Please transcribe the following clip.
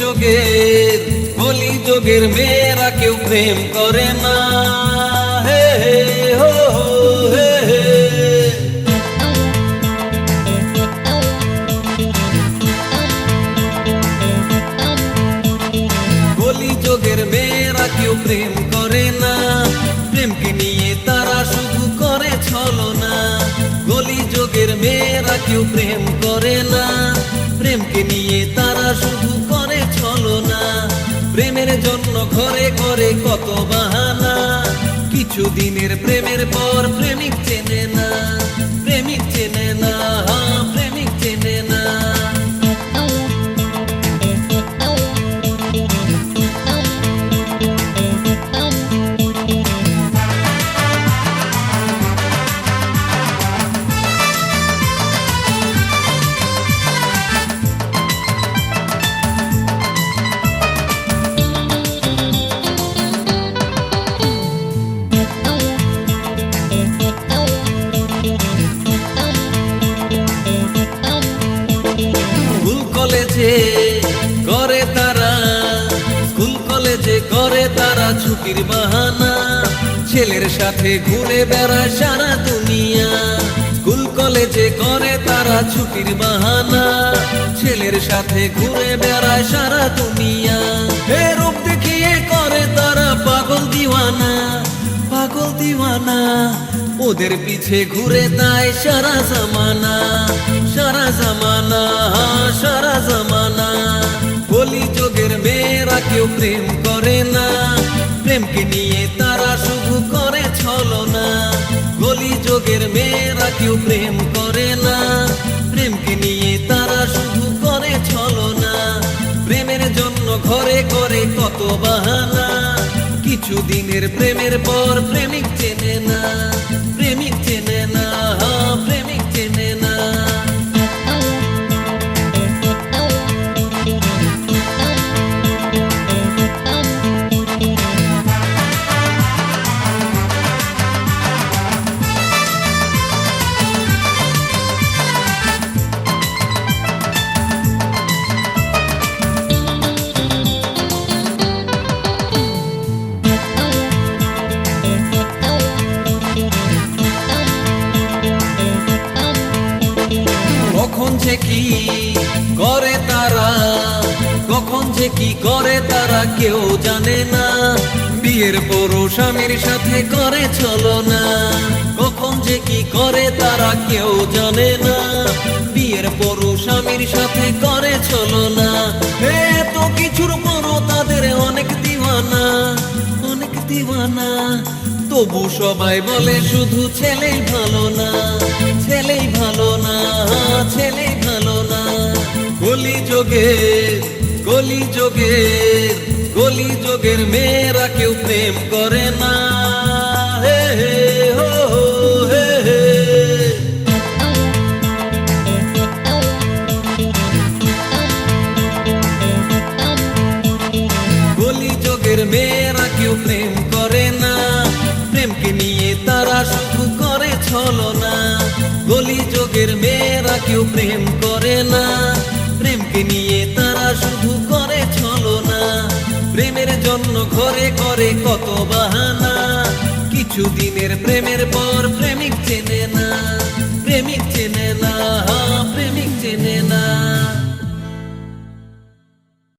যুগের কলি যুগের মেয়েরা কেউ প্রেম করে না। হে হে হো হে হে। কলি যুগের মেয়েরা কেউ প্রেম করে না, প্রেমকে নিয়ে তারা শুধু করে ছলনা। কলি যুগের মেয়েরা কেউ প্রেম করে না, প্রেমকে নিয়ে তারা শুধু করে ছলনা। প্রেমের জন্য ঘরে ঘরে কত বাহানা, কিছু দিনের প্রেমের পর প্রেমিক চেনে না, প্রেমিক চেনে না, প্রেমিক চেনে না। স্কুল কলেজে করে তারা ছুটির বাহানা, ছেলের সাথে ঘুরে বেড়ায় সারা দুনিয়া। স্কুল কলেজে করে তারা ছুটির বাহানা, ছেলের সাথে ঘুরে বেড়ায় সারা দুনিয়া। রূপ দেখিয়ে করে তারা পাগল দিওয়ানা, পাগল দিওয়ানা। ওদের পিছে ঘুরে তাই সারা জামানা, সারা জামানা, সারা জামানা। কলি যুগের মেয়েরা কেউ প্রেম করে না, প্রেমকে নিয়ে তারা শুধু করে ছলনা। কলি যুগের মেয়েরা কেউ প্রেম করে না, প্রেমকে নিয়ে তারা শুধু করে ছলনা। প্রেমের জন্য ঘরে ঘরে কত বাহানা, কিছু দিনের প্রেমের পর প্রেমিক চেনে না, প্রেমিক চেনে না, প্রেমিক চেনে না। কখন যে কি করে তারা কেউ জানে না, বিয়ের পরও স্বামীর সাথে করে ছলনা। কখন যে কি করে তারা কেউ জানে না, বিয়ের পরও স্বামীর সাথে করে ছলনা। এত কিছুর পরও তাদের অনেক দিওয়ানা, অনেক দিওয়ানা। তবু সবাই বলে শুধু ছেলেই ভালো না, ছেলেই ভালো না, ছেলেই ভালো না। কলি যুগের মেয়েরা কেউ প্রেম করে না। হে হে হো হে হে। কলি যুগের মেয়েরা কেউ প্রেম করে না, প্রেমকে নিয়ে তারা শুধু করে ছলনা। কলি যুগের মেয়েরা কেউ প্রেম করে না, প্রেমকে নিয়ে তারা শুধু করে ছলনা। প্রেমের জন্য ঘরে ঘরে কত বাহানা, কিছু দিনের প্রেমের পর প্রেমিক চেনে না।